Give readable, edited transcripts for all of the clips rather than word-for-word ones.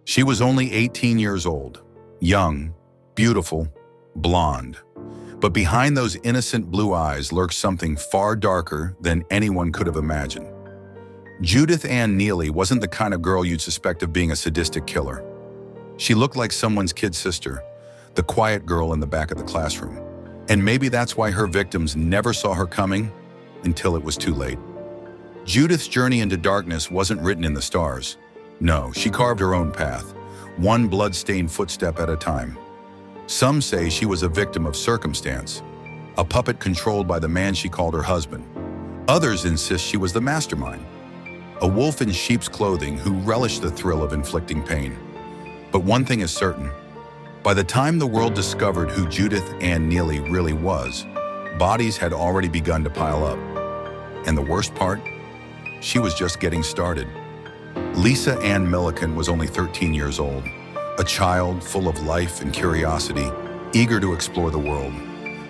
She was only 18 years old, young, beautiful, blonde. But behind those innocent blue eyes lurked something far darker than anyone could have imagined. Judith Neelley wasn't the kind of girl you'd suspect of being a sadistic killer. She looked like someone's kid sister, the quiet girl in the back of the classroom. And maybe that's why her victims never saw her coming until it was too late. Judith's journey into darkness wasn't written in the stars. No, she carved her own path, one blood-stained footstep at a time. Some say she was a victim of circumstance, a puppet controlled by the man she called her husband. Others insist she was the mastermind, a wolf in sheep's clothing who relished the thrill of inflicting pain. But one thing is certain. By the time the world discovered who Judith Neelley really was, bodies had already begun to pile up. And the worst part? She was just getting started. Lisa Ann Millican was only 13 years old, a child full of life and curiosity, eager to explore the world.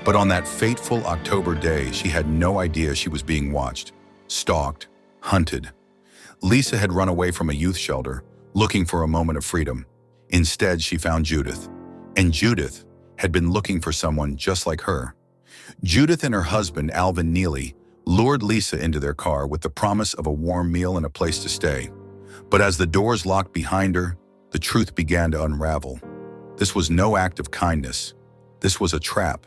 But on that fateful October day, she had no idea she was being watched, stalked, hunted. Lisa had run away from a youth shelter, looking for a moment of freedom. Instead, she found Judith. And Judith had been looking for someone just like her. Judith and her husband, Alvin Neelley, lured Lisa into their car with the promise of a warm meal and a place to stay. But as the doors locked behind her, the truth began to unravel. This was no act of kindness. This was a trap.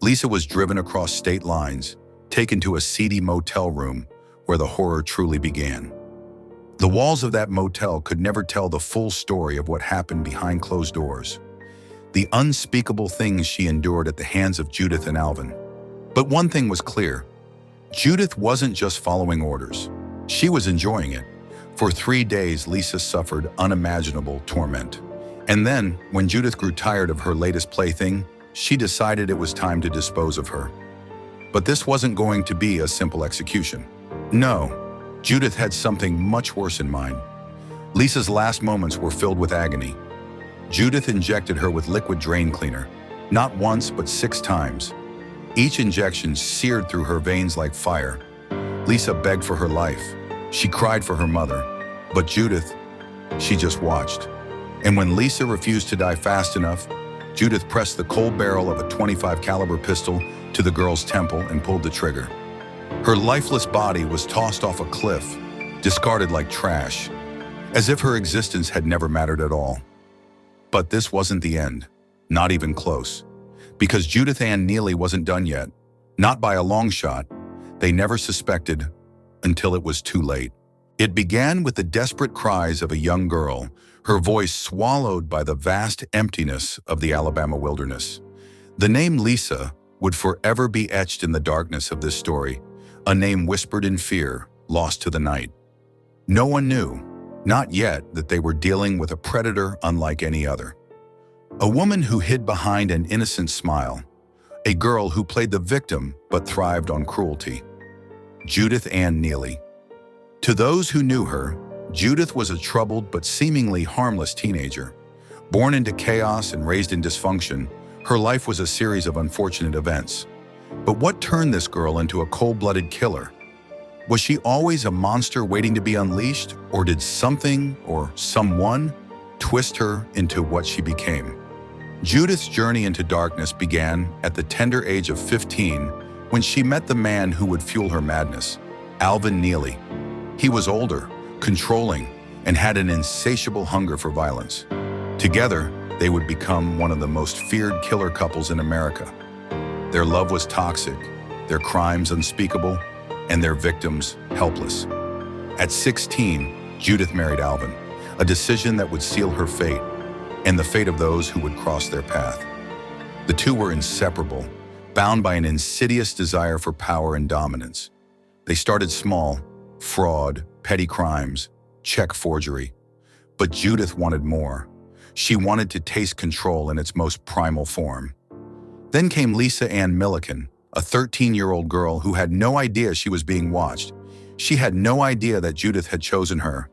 Lisa was driven across state lines, taken to a seedy motel room where the horror truly began. The walls of that motel could never tell the full story of what happened behind closed doors, the unspeakable things she endured at the hands of Judith and Alvin. But one thing was clear. Judith wasn't just following orders. She was enjoying it. For 3 days, Lisa suffered unimaginable torment. And then, when Judith grew tired of her latest plaything, she decided it was time to dispose of her. But this wasn't going to be a simple execution. No, Judith had something much worse in mind. Lisa's last moments were filled with agony. Judith injected her with liquid drain cleaner, not once but 6 times. Each injection seared through her veins like fire. Lisa begged for her life. She cried for her mother. But Judith, she just watched. And when Lisa refused to die fast enough, Judith pressed the cold barrel of a .25 caliber pistol to the girl's temple and pulled the trigger. Her lifeless body was tossed off a cliff, discarded like trash, as if her existence had never mattered at all. But this wasn't the end, not even close. Because Judith Neelley wasn't done yet, not by a long shot. They never suspected until it was too late. It began with the desperate cries of a young girl, her voice swallowed by the vast emptiness of the Alabama wilderness. The name Lisa would forever be etched in the darkness of this story, a name whispered in fear, lost to the night. No one knew, not yet, that they were dealing with a predator unlike any other. A woman who hid behind an innocent smile, a girl who played the victim but thrived on cruelty. Judith Neelley. To those who knew her, Judith was a troubled but seemingly harmless teenager. Born into chaos and raised in dysfunction, her life was a series of unfortunate events. But what turned this girl into a cold-blooded killer? Was she always a monster waiting to be unleashed, or did something or someone twist her into what she became? Judith's journey into darkness began at the tender age of 15 when she met the man who would fuel her madness, Alvin Neelley. He was older, controlling, and had an insatiable hunger for violence. Together, they would become one of the most feared killer couples in America. Their love was toxic, their crimes unspeakable, and their victims helpless. At 16, Judith married Alvin, a decision that would seal her fate and the fate of those who would cross their path. The two were inseparable, bound by an insidious desire for power and dominance. They started small: fraud, petty crimes, check forgery. But Judith wanted more. She wanted to taste control in its most primal form. Then came Lisa Ann Millican, a 13-year-old girl who had no idea she was being watched. She had no idea that Judith had chosen her.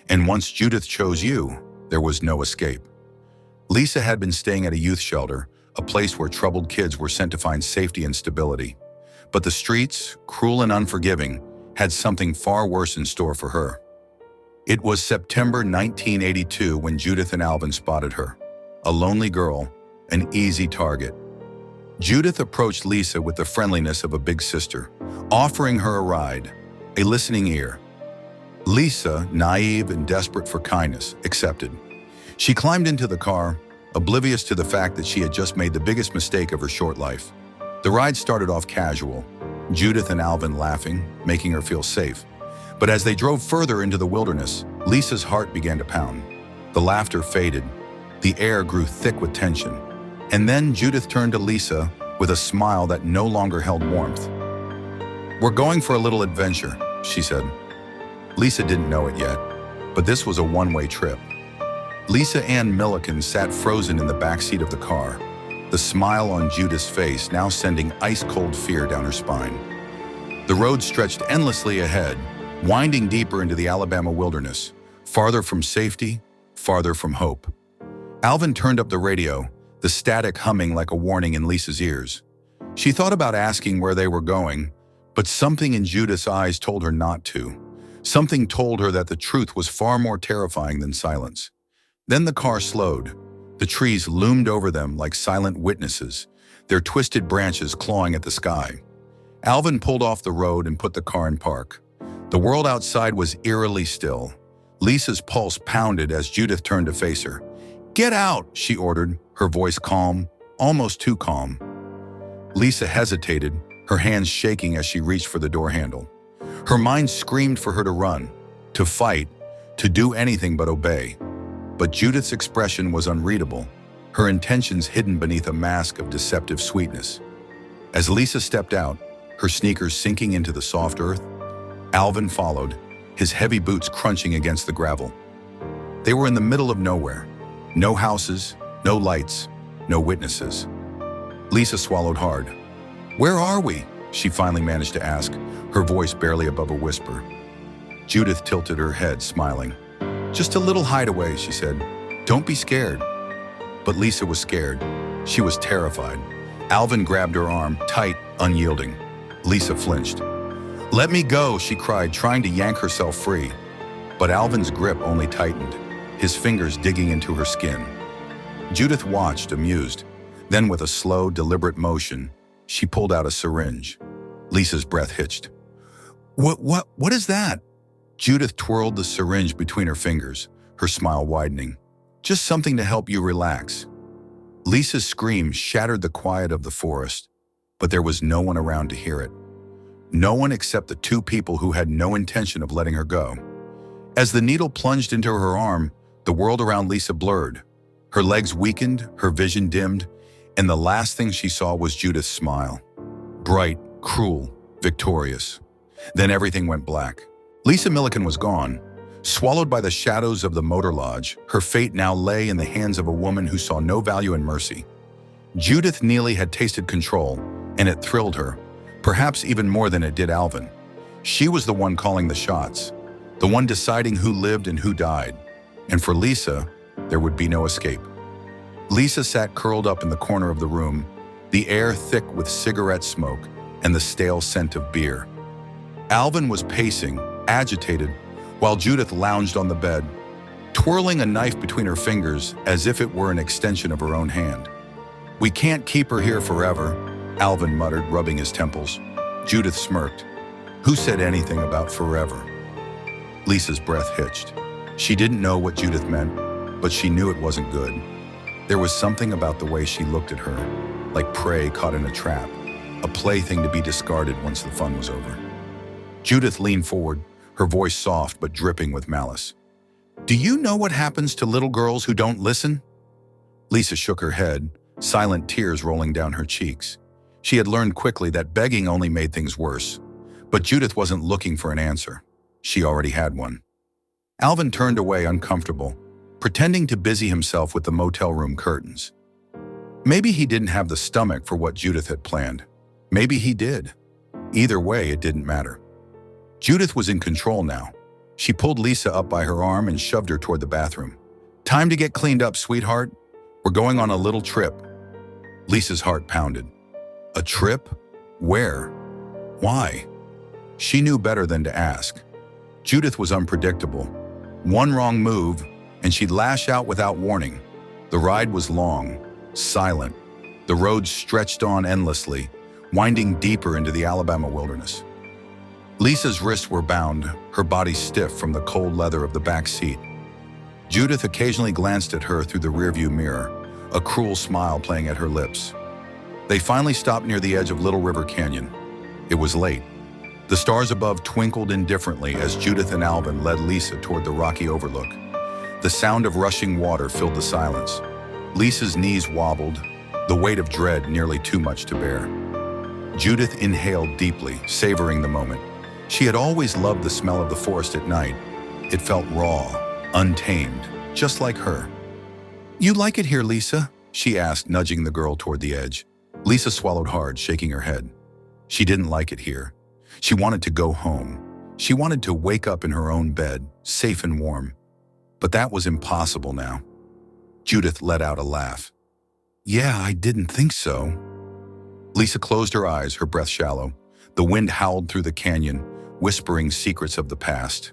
And once Judith chose you, there was no escape. Lisa had been staying at a youth shelter, a place where troubled kids were sent to find safety and stability. But the streets, cruel and unforgiving, had something far worse in store for her. It was September 1982 when Judith and Alvin spotted her. A lonely girl, an easy target. Judith approached Lisa with the friendliness of a big sister, offering her a ride, a listening ear. Lisa, naive and desperate for kindness, accepted. She climbed into the car, oblivious to the fact that she had just made the biggest mistake of her short life. The ride started off casual, Judith and Alvin laughing, making her feel safe. But as they drove further into the wilderness, Lisa's heart began to pound. The laughter faded. The air grew thick with tension. And then Judith turned to Lisa with a smile that no longer held warmth. "We're going for a little adventure," she said. Lisa didn't know it yet, but this was a one-way trip. Lisa Ann Millican sat frozen in the backseat of the car, the smile on Judith's face now sending ice-cold fear down her spine. The road stretched endlessly ahead, winding deeper into the Alabama wilderness, farther from safety, farther from hope. Alvin turned up the radio, the static humming like a warning in Lisa's ears. She thought about asking where they were going, but something in Judith's eyes told her not to. Something told her that the truth was far more terrifying than silence. Then the car slowed. The trees loomed over them like silent witnesses, their twisted branches clawing at the sky. Alvin pulled off the road and put the car in park. The world outside was eerily still. Lisa's pulse pounded as Judith turned to face her. "Get out," she ordered, her voice calm, almost too calm. Lisa hesitated, her hands shaking as she reached for the door handle. Her mind screamed for her to run, to fight, to do anything but obey. But Judith's expression was unreadable, her intentions hidden beneath a mask of deceptive sweetness. As Lisa stepped out, her sneakers sinking into the soft earth, Alvin followed, his heavy boots crunching against the gravel. They were in the middle of nowhere. No houses, no lights, no witnesses. Lisa swallowed hard. "Where are we?" she finally managed to ask, her voice barely above a whisper. Judith tilted her head, smiling. "Just a little hideaway," she said. "Don't be scared." But Lisa was scared. She was terrified. Alvin grabbed her arm, tight, unyielding. Lisa flinched. "Let me go," she cried, trying to yank herself free. But Alvin's grip only tightened, his fingers digging into her skin. Judith watched, amused. Then with a slow, deliberate motion, she pulled out a syringe. Lisa's breath hitched. What is that?" Judith twirled the syringe between her fingers, her smile widening. "Just something to help you relax." Lisa's scream shattered the quiet of the forest, but there was no one around to hear it. No one except the two people who had no intention of letting her go. As the needle plunged into her arm, the world around Lisa blurred. Her legs weakened, her vision dimmed, and the last thing she saw was Judith's smile. Bright, cruel, victorious. Then everything went black. Lisa Millican was gone. Swallowed by the shadows of the motor lodge, her fate now lay in the hands of a woman who saw no value in mercy. Judith Neelley had tasted control, and it thrilled her, perhaps even more than it did Alvin. She was the one calling the shots, the one deciding who lived and who died. And for Lisa, there would be no escape. Lisa sat curled up in the corner of the room, the air thick with cigarette smoke and the stale scent of beer. Alvin was pacing, agitated, while Judith lounged on the bed, twirling a knife between her fingers as if it were an extension of her own hand. "We can't keep her here forever," Alvin muttered, rubbing his temples. Judith smirked. "Who said anything about forever?" Lisa's breath hitched. She didn't know what Judith meant, but she knew it wasn't good. There was something about the way she looked at her, like prey caught in a trap, a plaything to be discarded once the fun was over. Judith leaned forward, her voice soft but dripping with malice. "Do you know what happens to little girls who don't listen?" Lisa shook her head, silent tears rolling down her cheeks. She had learned quickly that begging only made things worse. But Judith wasn't looking for an answer. She already had one. Alvin turned away uncomfortable, pretending to busy himself with the motel room curtains. Maybe he didn't have the stomach for what Judith had planned. Maybe he did. Either way, it didn't matter. Judith was in control now. She pulled Lisa up by her arm and shoved her toward the bathroom. "Time to get cleaned up, sweetheart. We're going on a little trip." Lisa's heart pounded. A trip? Where? Why? She knew better than to ask. Judith was unpredictable. One wrong move, and she'd lash out without warning. The ride was long, silent. The road stretched on endlessly, winding deeper into the Alabama wilderness. Lisa's wrists were bound, her body stiff from the cold leather of the back seat. Judith occasionally glanced at her through the rearview mirror, a cruel smile playing at her lips. They finally stopped near the edge of Little River Canyon. It was late. The stars above twinkled indifferently as Judith and Alvin led Lisa toward the rocky overlook. The sound of rushing water filled the silence. Lisa's knees wobbled, the weight of dread nearly too much to bear. Judith inhaled deeply, savoring the moment. She had always loved the smell of the forest at night. It felt raw, untamed, just like her. "You like it here, Lisa?" she asked, nudging the girl toward the edge. Lisa swallowed hard, shaking her head. She didn't like it here. She wanted to go home. She wanted to wake up in her own bed, safe and warm. But that was impossible now. Judith let out a laugh. "Yeah, I didn't think so." Lisa closed her eyes, her breath shallow. The wind howled through the canyon, whispering secrets of the past.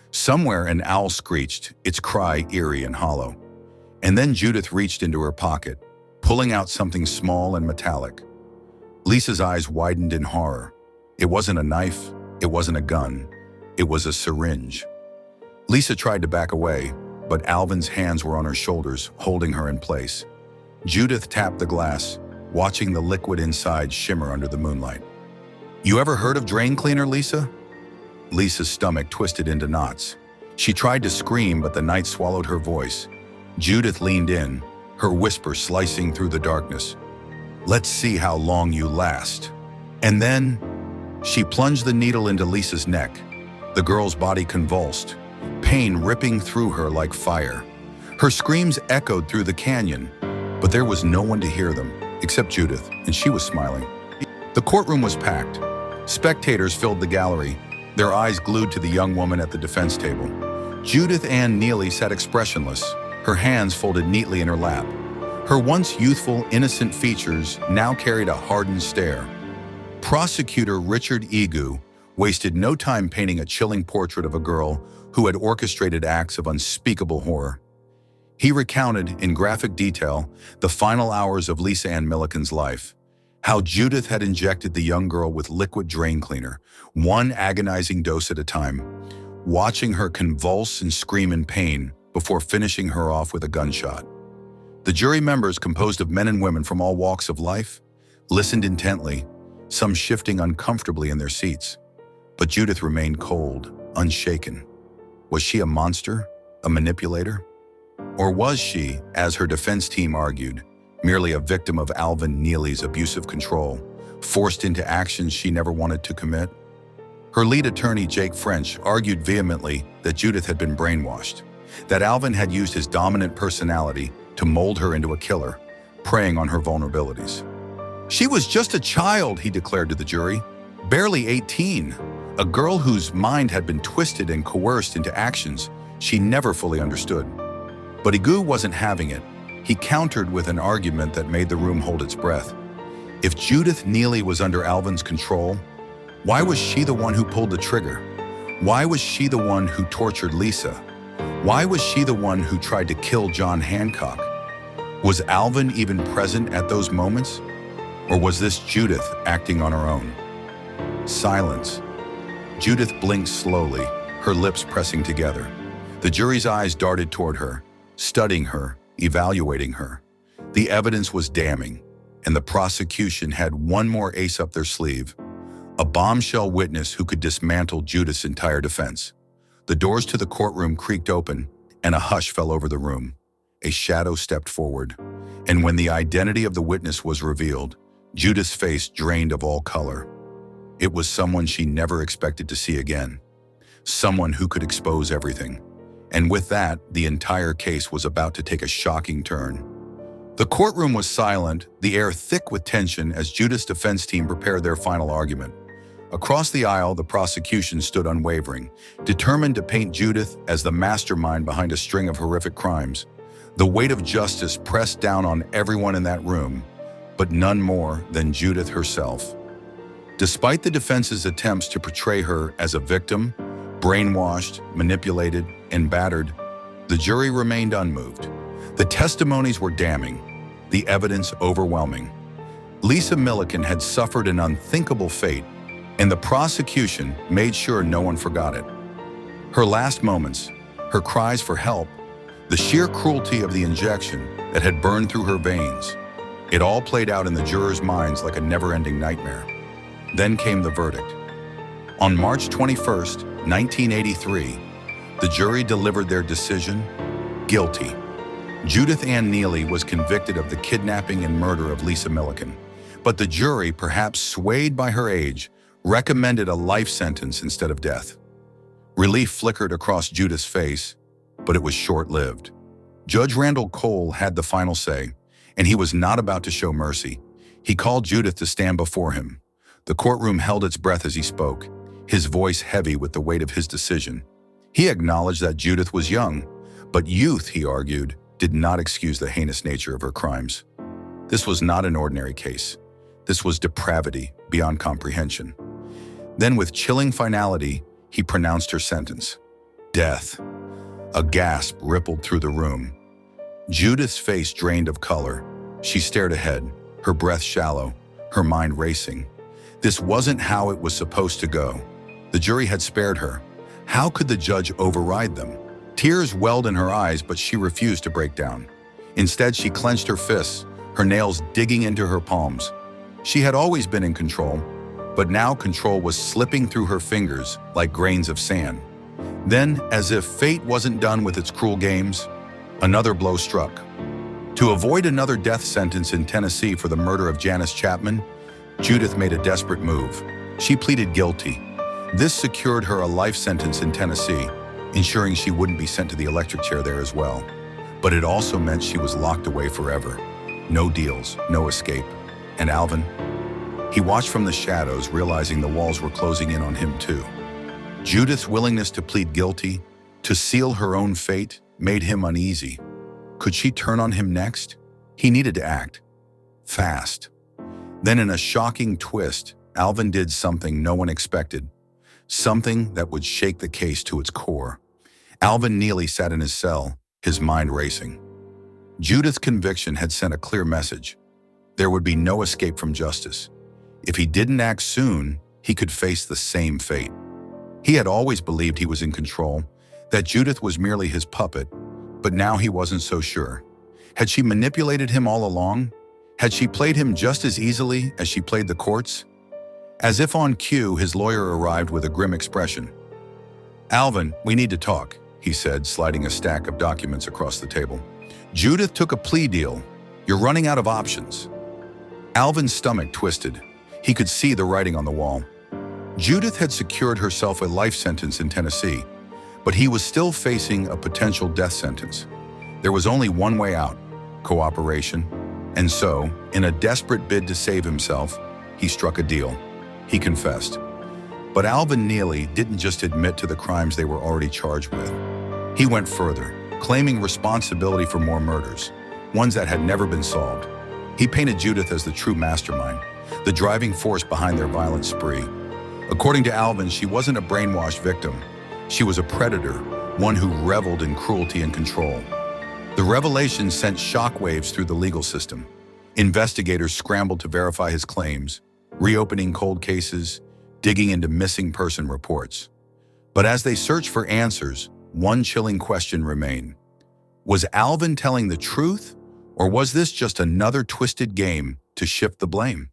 Somewhere an owl screeched, its cry eerie and hollow. And then Judith reached into her pocket, pulling out something small and metallic. Lisa's eyes widened in horror. It wasn't a knife, it wasn't a gun, it was a syringe. Lisa tried to back away, but Alvin's hands were on her shoulders, holding her in place. Judith tapped the glass, watching the liquid inside shimmer under the moonlight. "You ever heard of drain cleaner, Lisa?" Lisa's stomach twisted into knots. She tried to scream, but the night swallowed her voice. Judith leaned in, her whisper slicing through the darkness. "Let's see how long you last." And then she plunged the needle into Lisa's neck. The girl's body convulsed, pain ripping through her like fire. Her screams echoed through the canyon, but there was no one to hear them, except Judith, and she was smiling. The courtroom was packed. Spectators filled the gallery, their eyes glued to the young woman at the defense table. Judith Ann Neelley sat expressionless, her hands folded neatly in her lap. Her once youthful, innocent features now carried a hardened stare. Prosecutor Richard Egu wasted no time painting a chilling portrait of a girl who had orchestrated acts of unspeakable horror. He recounted in graphic detail the final hours of Lisa Ann Millican's life, how Judith had injected the young girl with liquid drain cleaner, one agonizing dose at a time, watching her convulse and scream in pain before finishing her off with a gunshot. The jury members, composed of men and women from all walks of life, listened intently, some shifting uncomfortably in their seats. But Judith remained cold, unshaken. Was she a monster, a manipulator? Or was she, as her defense team argued, merely a victim of Alvin Neelley's abusive control, forced into actions she never wanted to commit? Her lead attorney, Jake French, argued vehemently that Judith had been brainwashed, that Alvin had used his dominant personality to mold her into a killer, preying on her vulnerabilities. "She was just a child," he declared to the jury, "barely 18, a girl whose mind had been twisted and coerced into actions she never fully understood." But Egu wasn't having it. He countered with an argument that made the room hold its breath. If Judith Neelley was under Alvin's control, why was she the one who pulled the trigger? Why was she the one who tortured Lisa? Why was she the one who tried to kill John Hancock? Was Alvin even present at those moments? Or was this Judith acting on her own? Silence. Judith blinked slowly, her lips pressing together. The jury's eyes darted toward her, studying her, evaluating her. The evidence was damning, and the prosecution had one more ace up their sleeve, a bombshell witness who could dismantle Judith's entire defense. The doors to the courtroom creaked open, and a hush fell over the room. A shadow stepped forward, and when the identity of the witness was revealed, Judith's face drained of all color. It was someone she never expected to see again, someone who could expose everything. And with that, the entire case was about to take a shocking turn. The courtroom was silent, the air thick with tension as Judith's defense team prepared their final argument. Across the aisle, the prosecution stood unwavering, determined to paint Judith as the mastermind behind a string of horrific crimes. The weight of justice pressed down on everyone in that room, but none more than Judith herself. Despite the defense's attempts to portray her as a victim, Brainwashed, manipulated, and battered, the jury remained unmoved. The testimonies were damning, the evidence overwhelming. Lisa Millican had suffered an unthinkable fate, and the prosecution made sure no one forgot it. Her last moments, her cries for help, the sheer cruelty of the injection that had burned through her veins, it all played out in the jurors' minds like a never-ending nightmare. Then came the verdict. On March 21st, 1983, the jury delivered their decision: guilty. Judith Neelley was convicted of the kidnapping and murder of Lisa Millican, but the jury, perhaps swayed by her age, recommended a life sentence instead of death. Relief flickered across Judith's face, but it was short-lived. Judge Randall Cole had the final say, and he was not about to show mercy. He called Judith to stand before him. The courtroom held its breath as he spoke, his voice heavy with the weight of his decision. He acknowledged that Judith was young, but youth, he argued, did not excuse the heinous nature of her crimes. This was not an ordinary case. This was depravity beyond comprehension. Then, with chilling finality, he pronounced her sentence: death. A gasp rippled through the room. Judith's face drained of color. She stared ahead, her breath shallow, her mind racing. This wasn't how it was supposed to go. The jury had spared her. How could the judge override them? Tears welled in her eyes, but she refused to break down. Instead, she clenched her fists, her nails digging into her palms. She had always been in control, but now control was slipping through her fingers like grains of sand. Then, as if fate wasn't done with its cruel games, another blow struck. To avoid another death sentence in Tennessee for the murder of Janice Chapman, Judith made a desperate move. She pleaded guilty. This secured her a life sentence in Tennessee, ensuring she wouldn't be sent to the electric chair there as well. But it also meant she was locked away forever. No deals, no escape. And Alvin? He watched from the shadows, realizing the walls were closing in on him too. Judith's willingness to plead guilty, to seal her own fate, made him uneasy. Could she turn on him next? He needed to act. Fast. Then, in a shocking twist, Alvin did something no one expected. Something that would shake the case to its core. Alvin Neelley sat in his cell, his mind racing. Judith's conviction had sent a clear message. There would be no escape from justice. If he didn't act soon, he could face the same fate. He had always believed he was in control, that Judith was merely his puppet, but now he wasn't so sure. Had she manipulated him all along? Had she played him just as easily as she played the courts? As if on cue, his lawyer arrived with a grim expression. "Alvin, we need to talk," he said, sliding a stack of documents across the table. "Judith took a plea deal. You're running out of options." Alvin's stomach twisted. He could see the writing on the wall. Judith had secured herself a life sentence in Tennessee, but he was still facing a potential death sentence. There was only one way out: cooperation. And so, in a desperate bid to save himself, he struck a deal. He confessed. But Alvin Neelley didn't just admit to the crimes they were already charged with. He went further, claiming responsibility for more murders, ones that had never been solved. He painted Judith as the true mastermind, the driving force behind their violent spree. According to Alvin, she wasn't a brainwashed victim. She was a predator, one who reveled in cruelty and control. The revelation sent shockwaves through the legal system. Investigators scrambled to verify his claims, reopening cold cases, digging into missing person reports. But as they searched for answers, one chilling question remained. Was Alvin telling the truth, or was this just another twisted game to shift the blame?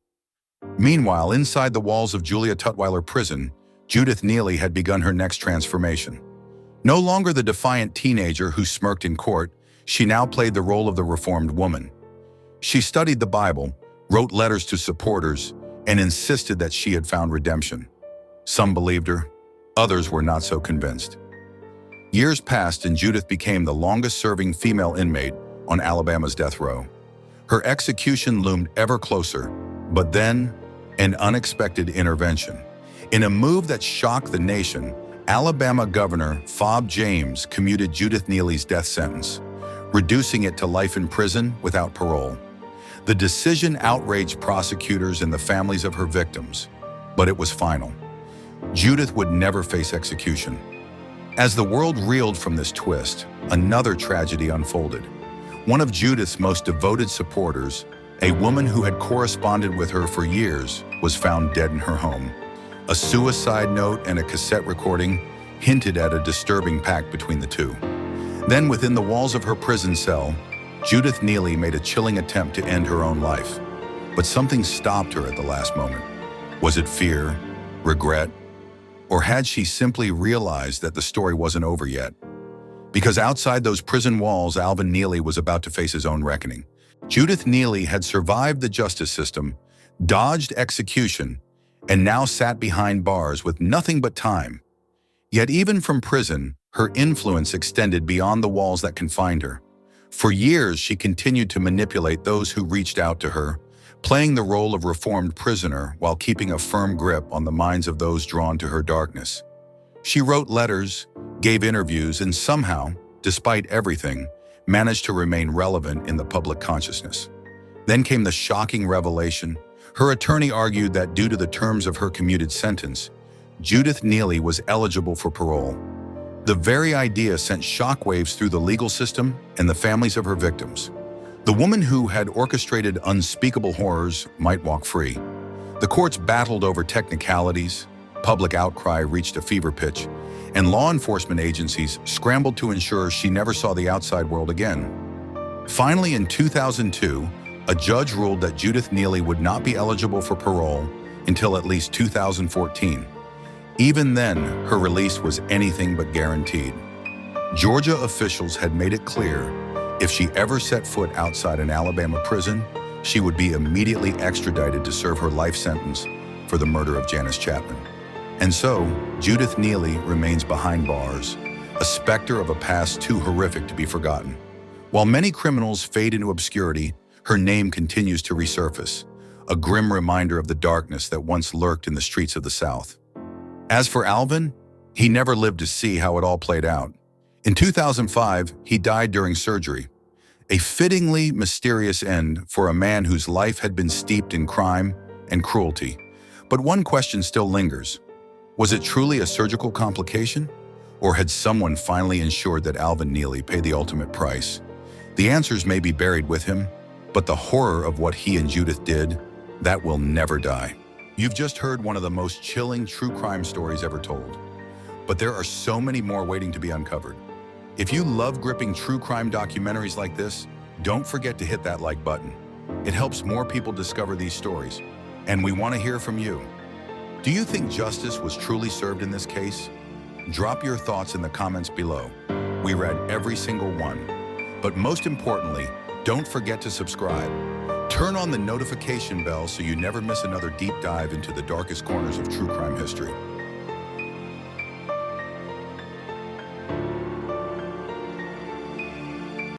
Meanwhile, inside the walls of Julia Tutwiler Prison, Judith Neelley had begun her next transformation. No longer the defiant teenager who smirked in court, she now played the role of the reformed woman. She studied the Bible, wrote letters to supporters, and insisted that she had found redemption. Some believed her, others were not so convinced. Years passed and Judith became the longest-serving female inmate on Alabama's death row. Her execution loomed ever closer, but then, an unexpected intervention. In a move that shocked the nation, Alabama Governor Fob James commuted Judith Neelley's death sentence, reducing it to life in prison without parole. The decision outraged prosecutors and the families of her victims, but it was final. Judith would never face execution. As the world reeled from this twist, another tragedy unfolded. One of Judith's most devoted supporters, a woman who had corresponded with her for years, was found dead in her home. A suicide note and a cassette recording hinted at a disturbing pact between the two. Then, within the walls of her prison cell, Judith Neelley made a chilling attempt to end her own life. But something stopped her at the last moment. Was it fear, regret, or had she simply realized that the story wasn't over yet? Because outside those prison walls, Alvin Neelley was about to face his own reckoning. Judith Neelley had survived the justice system, dodged execution, and now sat behind bars with nothing but time. Yet even from prison, her influence extended beyond the walls that confined her. For years, she continued to manipulate those who reached out to her, playing the role of reformed prisoner while keeping a firm grip on the minds of those drawn to her darkness. She wrote letters, gave interviews, and somehow, despite everything, managed to remain relevant in the public consciousness. Then came the shocking revelation. Her attorney argued that due to the terms of her commuted sentence, Judith Neelley was eligible for parole. The very idea sent shockwaves through the legal system and the families of her victims. The woman who had orchestrated unspeakable horrors might walk free. The courts battled over technicalities, public outcry reached a fever pitch, and law enforcement agencies scrambled to ensure she never saw the outside world again. Finally, in 2002, a judge ruled that Judith Neelley would not be eligible for parole until at least 2014. Even then, her release was anything but guaranteed. Georgia officials had made it clear if she ever set foot outside an Alabama prison, she would be immediately extradited to serve her life sentence for the murder of Janice Chapman. And so, Judith Neelley remains behind bars, a specter of a past too horrific to be forgotten. While many criminals fade into obscurity, her name continues to resurface, a grim reminder of the darkness that once lurked in the streets of the South. As for Alvin, he never lived to see how it all played out. In 2005, he died during surgery, a fittingly mysterious end for a man whose life had been steeped in crime and cruelty. But one question still lingers. Was it truly a surgical complication? Or had someone finally ensured that Alvin Neelley paid the ultimate price? The answers may be buried with him, but the horror of what he and Judith did, that will never die. You've just heard one of the most chilling true crime stories ever told. But there are so many more waiting to be uncovered. If you love gripping true crime documentaries like this, don't forget to hit that like button. It helps more people discover these stories, and we want to hear from you. Do you think justice was truly served in this case? Drop your thoughts in the comments below. We read every single one. But most importantly, don't forget to subscribe. Turn on the notification bell so you never miss another deep dive into the darkest corners of true crime history.